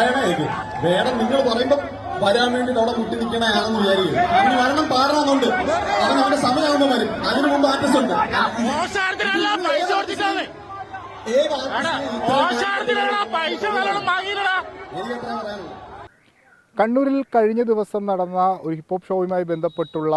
പറയണേക്ക് വേണം നിങ്ങൾ പറയുമ്പോ വരാൻ വേണ്ടി അവിടെ മുട്ടി നിൽക്കണയാണെന്ന് വിചാരിക്കും. അവന് വരണം പാടണമെന്നുണ്ട്. അവൻ അവന്റെ സമയമാകുമ്പോ വരും. അതിനു മുമ്പ് ആർട്ടിസ്റ്റ് ഉണ്ട്. കണ്ണൂരിൽ കഴിഞ്ഞ ദിവസം നടന്ന ഒരു ഹിപ്ഹോപ്പ് ഷോയുമായി ബന്ധപ്പെട്ടുള്ള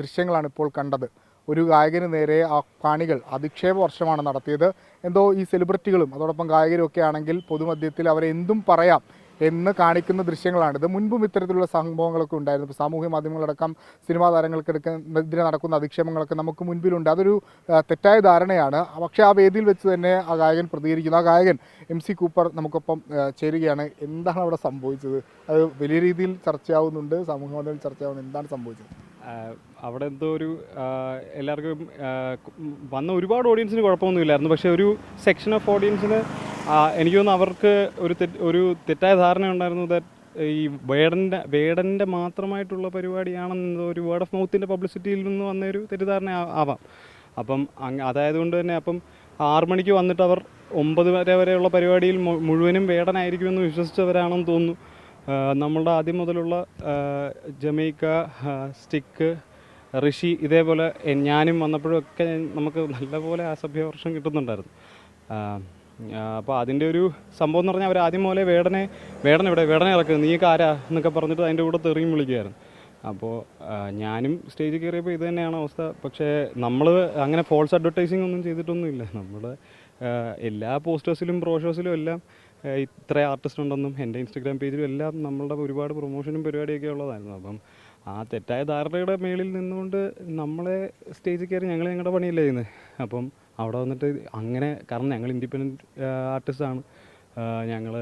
ദൃശ്യങ്ങളാണ് ഇപ്പോൾ കണ്ടത്. ഒരു ഗായകന് നേരെ ആ കാണികൾ അധിക്ഷേപ വർഷമാണ് നടത്തിയത്. എന്തോ ഈ സെലിബ്രിറ്റികളും അതോടൊപ്പം ഗായകരും ഒക്കെ ആണെങ്കിൽ പൊതുമധ്യത്തിൽ അവരെ എന്തും പറയാം എന്ന് കാണിക്കുന്ന ദൃശ്യങ്ങളാണിത്. മുൻപും ഇത്തരത്തിലുള്ള സംഭവങ്ങളൊക്കെ ഉണ്ടായിരുന്നു. ഇപ്പോൾ സാമൂഹ്യ മാധ്യമങ്ങളടക്കം സിനിമാ താരങ്ങൾക്കെതിരെ നടക്കുന്ന അധിക്ഷേപങ്ങളൊക്കെ നമുക്ക് മുൻപിലുണ്ട്. അതൊരു തെറ്റായ ധാരണയാണ്. പക്ഷേ ആ വേദിയിൽ വെച്ച് തന്നെ ആ ഗായകൻ പ്രതികരിക്കുന്നു. ആ ഗായകൻ MC കൂപ്പർ നമുക്കൊപ്പം ചേരുകയാണ്. എന്താണ് അവിടെ സംഭവിച്ചത്? അത് വലിയ രീതിയിൽ ചർച്ചയാവുന്നുണ്ട്, സാമൂഹ്യ മാധ്യമങ്ങളിൽ ചർച്ചയാവുന്നു. എന്താണ് സംഭവിച്ചത്? അവിടെ എന്തോ ഒരു എല്ലാവർക്കും വന്ന ഒരുപാട് ഓഡിയൻസിന് കുഴപ്പമൊന്നുമില്ലായിരുന്നു. പക്ഷേ ഒരു സെക്ഷൻ ഓഫ് ഓഡിയൻസിന് എനിക്ക് തോന്നുന്നു അവർക്ക് ഒരു തെറ്റായ ധാരണ ഉണ്ടായിരുന്നു. ഈ വേടൻ്റെ മാത്രമായിട്ടുള്ള പരിപാടിയാണെന്ന് ഒരു വേർഡ് ഓഫ് മൗത്തിൻ്റെ പബ്ലിസിറ്റിയിൽ നിന്ന് വന്ന ഒരു തെറ്റിദ്ധാരണ ആവാം. അപ്പം അതായതുകൊണ്ട് തന്നെ അപ്പം 6 മണിക്ക് വന്നിട്ട് അവർ 9 വരെയുള്ള പരിപാടിയിൽ മുഴുവനും വേടനായിരിക്കുമെന്ന് വിശ്വസിച്ചവരാണെന്ന് തോന്നുന്നു. നമ്മളുടെ ആദ്യം മുതലുള്ള ജമൈക്ക, സ്റ്റിക്ക്, ഋഷി, ഇതേപോലെ ഞാനും വന്നപ്പോഴൊക്കെ നമുക്ക് നല്ലപോലെ അസഭ്യവർഷം കിട്ടുന്നുണ്ടായിരുന്നു. അപ്പോൾ അതിൻ്റെ ഒരു സംഭവം എന്ന് പറഞ്ഞാൽ അവർ ആദ്യം പോലെ വേടനെ ഇറക്കുക, നീയൊക്കെ ആരാ എന്നൊക്കെ പറഞ്ഞിട്ട് അതിൻ്റെ കൂടെ തെറിയും വിളിക്കുമായിരുന്നു. അപ്പോൾ ഞാനും സ്റ്റേജിൽ കയറിയപ്പോൾ ഇത് തന്നെയാണ് അവസ്ഥ. പക്ഷേ നമ്മൾ അങ്ങനെ ഫോൾസ് അഡ്വർടൈസിങ് ഒന്നും ചെയ്തിട്ടൊന്നുമില്ല. നമ്മുടെ എല്ലാ പോസ്റ്റേഴ്സിലും ബ്രോഷേഴ്സിലും എല്ലാം ഇത്ര ആർട്ടിസ്റ്റ് ഉണ്ടെന്നും എൻ്റെ ഇൻസ്റ്റഗ്രാം പേജിലും എല്ലാം നമ്മളുടെ ഒരുപാട് പ്രൊമോഷനും പരിപാടിയൊക്കെ ഉള്ളതായിരുന്നു. അപ്പം ആ തെറ്റായ ധാരണയുടെ മേളിൽ നിന്നുകൊണ്ട് നമ്മളെ സ്റ്റേജിൽ കയറി ഞങ്ങളുടെ പണിയല്ലേ ചെയ്യുന്നത്. അപ്പം അവിടെ വന്നിട്ട് അങ്ങനെ, കാരണം ഞങ്ങൾ ഇൻഡിപെൻഡൻറ്റ് ആർട്ടിസ്റ്റാണ്, ഞങ്ങൾ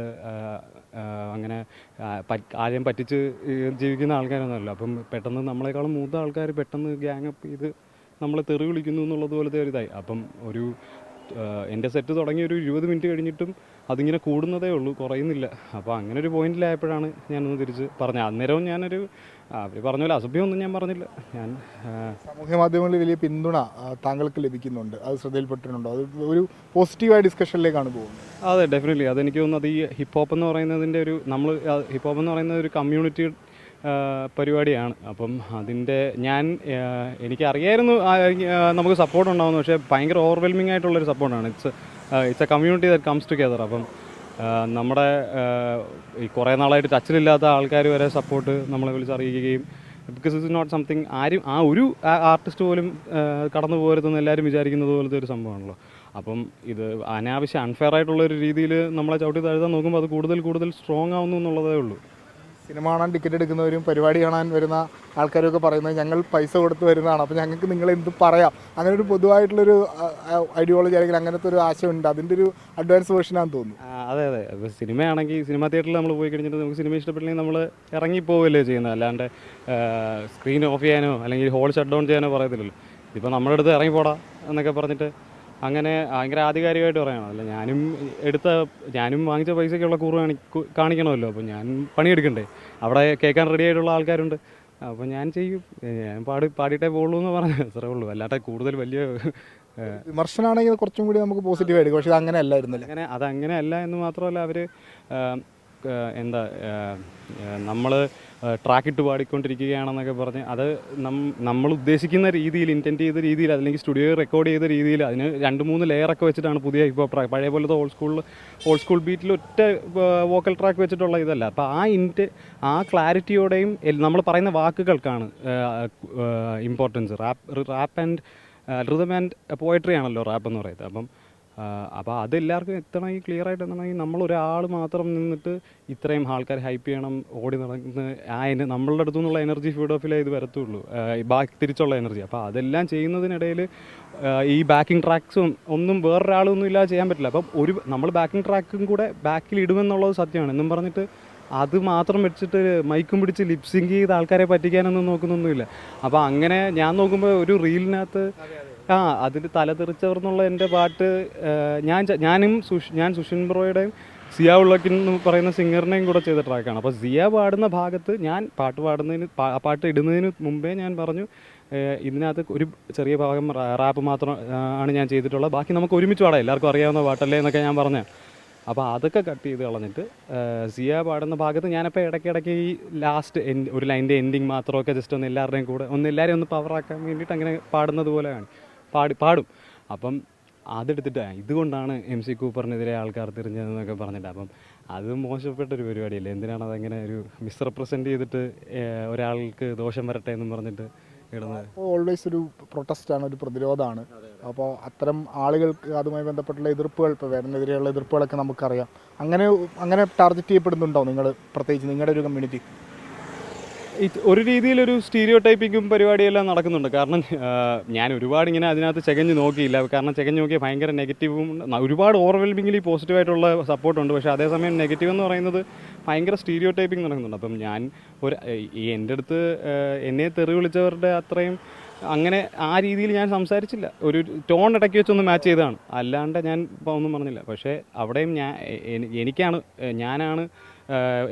അങ്ങനെ ആരെയും പറ്റിച്ച് ജീവിക്കുന്ന ആൾക്കാരൊന്നുമല്ല. അപ്പം പെട്ടെന്ന് നമ്മളെക്കാളും മൂത്ത ആൾക്കാർ പെട്ടെന്ന് ഗ്യാങ് അപ്പ് ചെയ്ത് നമ്മളെ തെറി വിളിക്കുന്നു എന്നുള്ളതുപോലത്തെ ഒരു ഇതായി. അപ്പം എൻ്റെ സെറ്റ് തുടങ്ങി ഒരു 20 മിനിറ്റ് കഴിഞ്ഞിട്ടും അതിങ്ങനെ കൂടുന്നതേ ഉള്ളൂ, കുറയുന്നില്ല. അപ്പോൾ അങ്ങനെ ഒരു പോയിന്റിലായപ്പോഴാണ് ഞാനൊന്ന് തിരിച്ച് പറഞ്ഞത്. അന്നേരവും ഞാനൊരു അവർ പറഞ്ഞ പോലെ അസഭ്യമൊന്നും ഞാൻ പറഞ്ഞില്ല. ഞാൻ സാമൂഹ്യ മാധ്യമങ്ങളിൽ വലിയ പിന്തുണ താങ്കൾക്ക് ലഭിക്കുന്നുണ്ട്, അത് ശ്രദ്ധയിൽപ്പെട്ടിട്ടുണ്ടോ? അത് ഒരു പോസിറ്റീവായ ഡിസ്കഷനിലേക്കാണ് പോകുന്നത്. അതെ, ഡെഫിനറ്റ്ലി. അതെനിക്ക് തോന്നുന്നു അത് ഈ ഹിപ്ഹോപ്പ് എന്ന് പറയുന്നതിൻ്റെ ഒരു ഹിപ്ഹോപ്പ് എന്ന് പറയുന്നത് ഒരു കമ്മ്യൂണിറ്റി പരിപാടിയാണ്. അപ്പം അതിൻ്റെ എനിക്കറിയായിരുന്നു നമുക്ക് സപ്പോർട്ട് ഉണ്ടാകുന്നു. പക്ഷേ ഭയങ്കര ഓവർവെൽമിംഗ് ആയിട്ടുള്ളൊരു സപ്പോർട്ടാണ്. It's A community that comes together. അപ്പം നമ്മുടെ ഈ കുറേ നാളായിട്ട് ടച്ചിലില്ലാത്ത ആൾക്കാർ വരെ സപ്പോർട്ട് നമ്മളെ വിളിച്ചറിയിക്കുകയും, ബിക്കോസ് ഇറ്റ്സ് നോട്ട് സംതിങ് ആരും ഒരു ആർട്ടിസ്റ്റ് പോലും കടന്നു പോകരുതെന്ന് എല്ലാവരും വിചാരിക്കുന്നത് പോലത്തെ ഒരു സംഭവമാണല്ലോ. അപ്പം ഇത് അനാവശ്യം അൺഫെയർ ആയിട്ടുള്ളൊരു രീതിയിൽ നമ്മളെ ചവിട്ടി താഴ്ത്താൻ നോക്കുമ്പോൾ അത് കൂടുതൽ സ്ട്രോങ് ആവുന്നു എന്നുള്ളതേ ഉള്ളൂ. സിനിമ കാണാൻ ടിക്കറ്റ് എടുക്കുന്നവരും പരിപാടി കാണാൻ വരുന്ന ആൾക്കാരൊക്കെ പറയുന്നത് ഞങ്ങൾ പൈസ കൊടുത്ത് വരുന്നതാണ്, അപ്പോൾ ഞങ്ങൾക്ക് നിങ്ങൾ എന്ത് പറയാം, അങ്ങനെ ഒരു പൊതുവായിട്ടുള്ളൊരു ഐഡിയോളജി അല്ലെങ്കിൽ അങ്ങനത്തെ ഒരു ആശയമുണ്ട്. അതിൻ്റെ ഒരു അഡ്വാൻസ് വേർഷനാണെന്ന് തോന്നുന്നു. അതെ. ഇപ്പോൾ സിനിമയാണെങ്കിൽ സിനിമ തിയേറ്ററിൽ നമ്മൾ പോയി കഴിഞ്ഞിട്ട് നമുക്ക് സിനിമ ഇഷ്ടപ്പെട്ടില്ലെങ്കിൽ നമ്മൾ ഇറങ്ങിപ്പോവുകയല്ലേ ചെയ്യുന്നത്, അല്ലാണ്ട് സ്ക്രീൻ ഓഫ് ചെയ്യാനോ അല്ലെങ്കിൽ ഹോൾ ഷട്ട് ഡൗൺ ചെയ്യാനോ പറയത്തില്ലല്ലോ. ഇപ്പോൾ നമ്മുടെ അടുത്ത് ഇറങ്ങിപ്പോടാ എന്നൊക്കെ പറഞ്ഞിട്ട് അങ്ങനെ ഭയങ്കര ആധികാരികമായിട്ട് പറയണം. അല്ല, ഞാനും വാങ്ങിച്ച പൈസയ്ക്കുള്ള കൂറ് കാണിക്കണമല്ലോ. അപ്പോൾ ഞാൻ പണിയെടുക്കണ്ടേ? അവിടെ കേൾക്കാൻ റെഡി ആയിട്ടുള്ള ആൾക്കാരുണ്ട്. അപ്പോൾ ഞാൻ ചെയ്യും, ഞാൻ പാടിയിട്ടേ പോകുള്ളൂ എന്ന് പറഞ്ഞാൽ അത്രേ ഉള്ളൂ. അല്ലാതെ കൂടുതൽ വലിയ വിമർശനമാണെങ്കിൽ കുറച്ചും കൂടി നമുക്ക് പോസിറ്റീവ് ആയിരിക്കും. പക്ഷേ അതങ്ങനെ അല്ലായിരുന്നല്ലേ? അതങ്ങനെ അല്ല എന്ന് മാത്രമല്ല, അവർ നമ്മൾ ട്രാക്കിട്ട് പാടിക്കൊണ്ടിരിക്കുകയാണെന്നൊക്കെ പറഞ്ഞ് അത് നമ്മൾ ഉദ്ദേശിക്കുന്ന രീതിയിൽ, ഇൻറ്റൻറ്റ് ചെയ്ത രീതിയിൽ, അല്ലെങ്കിൽ സ്റ്റുഡിയോയിൽ റെക്കോർഡ് ചെയ്ത രീതിയിൽ അതിന് 2-3 ലെയറൊക്കെ വെച്ചിട്ടാണ് പുതിയ ഹിപ്ഹോപ്പ് ട്രാക്ക്. പഴയ പോലത്തെ ഓൾഡ് സ്കൂൾ ബീറ്റിൽ ഒറ്റ വോക്കൽ ട്രാക്ക് വെച്ചിട്ടുള്ള ഇതല്ല. അപ്പോൾ ആ ക്ലാരിറ്റിയോടെയും നമ്മൾ പറയുന്ന വാക്കുകൾക്കാണ് importance. Rap and rhythm and poetry ആണല്ലോ റാപ്പ് എന്ന് പറയുന്നത്. അപ്പോൾ അതെല്ലാവർക്കും എത്തണമെങ്കിൽ ക്ലിയർ ആയിട്ട് എത്തണമെങ്കിൽ നമ്മളൊരാൾ മാത്രം നിന്നിട്ട് ഇത്രയും ആൾക്കാർ ഹൈപ്പ് ചെയ്യണം, ഓടി നടന്ന് നമ്മളുടെ അടുത്തു നിന്നുള്ള എനർജി ഫീഡ് ഓഫിലേ ഇത് വരത്തുള്ളൂ, തിരിച്ചുള്ള എനർജി. അപ്പോൾ അതെല്ലാം ചെയ്യുന്നതിനിടയിൽ ഈ ബാക്കിംഗ് ട്രാക്സും ഒന്നും വേറൊരാളൊന്നും ഇല്ലാതെ ചെയ്യാൻ പറ്റില്ല. അപ്പം നമ്മൾ ബാക്കിംഗ് ട്രാക്കും കൂടെ ബാക്കിൽ ഇടുമെന്നുള്ളത് സത്യമാണ് എന്നും പറഞ്ഞിട്ട് അത് മാത്രം വെച്ചിട്ട് മൈക്കും പിടിച്ച് ലിപ്സിങ്ക് ചെയ്ത് ആൾക്കാരെ പറ്റിക്കാനൊന്നും നോക്കുന്നൊന്നുമില്ല. അപ്പോൾ അങ്ങനെ ഞാൻ നോക്കുമ്പോൾ ഒരു റീലിനകത്ത് അതിൽ തലതെറിച്ചവർ എന്നുള്ള എൻ്റെ പാട്ട് ഞാൻ സുഷിൻ ബ്രോയുടെയും സിയ ഉള്ളക്കിൻ എന്ന് പറയുന്ന സിംഗറിനെയും കൂടെ ചെയ്ത ട്രാക്കാണ്. അപ്പോൾ സിയ പാടുന്ന ഭാഗത്ത് ഞാൻ പാട്ട് ഇടുന്നതിന് മുമ്പേ ഞാൻ പറഞ്ഞു ഇതിനകത്ത് ഒരു ചെറിയ ഭാഗം റാപ്പ് മാത്രം ആണ് ഞാൻ ചെയ്തിട്ടുള്ളത്, ബാക്കി നമുക്ക് ഒരുമിച്ച് പാടാം, എല്ലാവർക്കും അറിയാവുന്ന പാട്ടല്ലേ എന്നൊക്കെ ഞാൻ പറഞ്ഞു. അപ്പോൾ അതൊക്കെ കട്ട് ചെയ്ത് കളഞ്ഞിട്ട് സിയ പാടുന്ന ഭാഗത്ത് ഞാനപ്പോൾ ഇടയ്ക്കിടയ്ക്ക് ഈ ലാസ്റ്റ് ഒരു ലൈൻ്റെ എൻഡിങ് മാത്രമൊക്കെ ജസ്റ്റ് ഒന്ന് എല്ലാവരുടെയും കൂടെ എല്ലാവരെയും ഒന്ന് പവറാക്കാൻ വേണ്ടിയിട്ട് അങ്ങനെ പാടുന്നത് പോലെയാണ് പാടും. അപ്പം അതെടുത്തിട്ട് ഇതുകൊണ്ടാണ് MC കൂപ്പറിനെതിരെ ആൾക്കാർ തിരിഞ്ഞതെന്നൊക്കെ പറഞ്ഞിട്ട്, അപ്പം അത് മോശപ്പെട്ടൊരു പരിപാടിയല്ലേ. എന്തിനാണ് അതങ്ങനെ ഒരു മിസ്റെപ്രസെൻറ്റ് ചെയ്തിട്ട് ഒരാൾക്ക് ദോഷം വരട്ടെ എന്നും പറഞ്ഞിട്ട് ഇടുന്നത്. ഓൾവേസ് ഒരു പ്രൊട്ടസ്റ്റാണ്, ഒരു പ്രതിരോധമാണ്. അപ്പോൾ അത്തരം ആളുകൾക്ക് അതുമായി ബന്ധപ്പെട്ടുള്ള എതിർപ്പുകൾ, ഇപ്പോൾ വേടനെതിരെയുള്ള എതിർപ്പുകളൊക്കെ നമുക്കറിയാം. അങ്ങനെ ടാർഗറ്റ് ചെയ്യപ്പെടുന്നുണ്ടോ നിങ്ങൾ, പ്രത്യേകിച്ച് നിങ്ങളുടെ ഒരു കമ്മ്യൂണിറ്റി? ഒരു രീതിയിലൊരു സ്റ്റീരിയോ ടൈപ്പിങ്ങും പരിപാടിയെല്ലാം നടക്കുന്നുണ്ട്. കാരണം ഞാൻ ഒരുപാട് ഇങ്ങനെ അതിനകത്ത് ചെകഞ്ഞ് നോക്കിയില്ല. കാരണം ചെകഞ്ഞ് നോക്കിയാൽ ഭയങ്കര നെഗറ്റീവും ഒരുപാട് ഓവർവെൽമിംഗ്ലി പോസിറ്റീവായിട്ടുള്ള സപ്പോർട്ടുണ്ട്. പക്ഷേ അതേസമയം നെഗറ്റീവ് എന്ന് പറയുന്നത് ഭയങ്കര സ്റ്റീരിയോ ടൈപ്പിംഗ് നടക്കുന്നുണ്ട്. അപ്പം ഞാൻ എൻ്റെ അടുത്ത് എന്നെ തെറി വിളിച്ചവരുടെ അത്രയും അങ്ങനെ ആ രീതിയിൽ ഞാൻ സംസാരിച്ചില്ല. ഒരു ടോൺ ഇടയ്ക്ക് വെച്ചൊന്ന് മാച്ച് ചെയ്തതാണ്, അല്ലാണ്ട് ഞാൻ ഒന്നും പറഞ്ഞില്ല. പക്ഷേ അവിടെയും ഞാനാണ്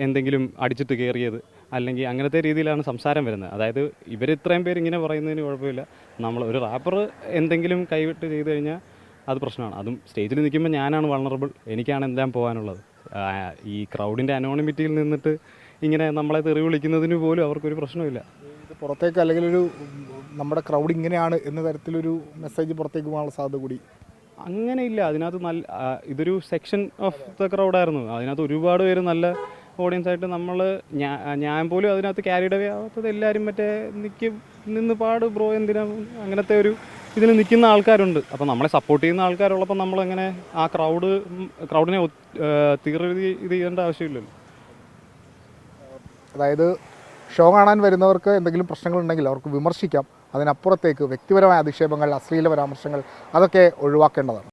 എന്തെങ്കിലും അടിച്ചിട്ട് കയറിയത് അല്ലെങ്കിൽ അങ്ങനത്തെ രീതിയിലാണ് സംസാരം വരുന്നത്. അതായത് ഇവർ ഇത്രയും പേര് ഇങ്ങനെ പറയുന്നതിന് കുഴപ്പമില്ല. നമ്മൾ ഒരു റാപ്പർ എന്തെങ്കിലും കൈവിട്ട് ചെയ്ത് കഴിഞ്ഞാൽ അത് പ്രശ്നമാണ്. അതും സ്റ്റേജിൽ നിൽക്കുമ്പോൾ ഞാനാണ് വൾണറബിൾ, എനിക്കാണ് എല്ലാം പോകാനുള്ളത്. ഈ ക്രൗഡിൻ്റെ അനോണിമിറ്റിയിൽ നിന്നിട്ട് ഇങ്ങനെ നമ്മളെ തെറി വിളിക്കുന്നതിന് പോലും അവർക്കൊരു പ്രശ്നമില്ല. ഇത് പുറത്തേക്ക് അല്ലെങ്കിൽ നമ്മുടെ ക്രൗഡ് ഇങ്ങനെയാണ് എന്ന തരത്തിലൊരു മെസ്സേജ് പുറത്തേക്ക് പോകാനുള്ള സാധ്യത കൂടി അങ്ങനെയില്ല. അതിനകത്ത് ഇതൊരു സെക്ഷൻ ഓഫ് ദ ക്രൗഡായിരുന്നു. അതിനകത്ത് ഒരുപാട് പേര് നല്ല ഓഡിയൻസ് ആയിട്ട് ഞാൻ പോലും അതിനകത്ത് ക്യാരിഡ് അവേ ആവാത്തത് എല്ലാവരും മറ്റേ നിന്ന് പാട് ബ്രോ എന്തിനാ അങ്ങനത്തെ ഒരു ഇതിൽ നിൽക്കുന്ന ആൾക്കാരുണ്ട്. അപ്പോൾ നമ്മളെ സപ്പോർട്ട് ചെയ്യുന്ന ആൾക്കാരുള്ളപ്പോൾ നമ്മളങ്ങനെ ആ ക്രൗഡിനെ ഇത് ചെയ്യേണ്ട ആവശ്യമില്ലല്ലോ. അതായത് ഷോ കാണാൻ വരുന്നവർക്ക് എന്തെങ്കിലും പ്രശ്നങ്ങളുണ്ടെങ്കിൽ അവർക്ക് വിമർശിക്കാം. അതിനപ്പുറത്തേക്ക് വ്യക്തിപരമായ അധിക്ഷേപങ്ങൾ, അശ്ലീല പരാമർശങ്ങൾ അതൊക്കെ ഒഴിവാക്കേണ്ടതാണ്.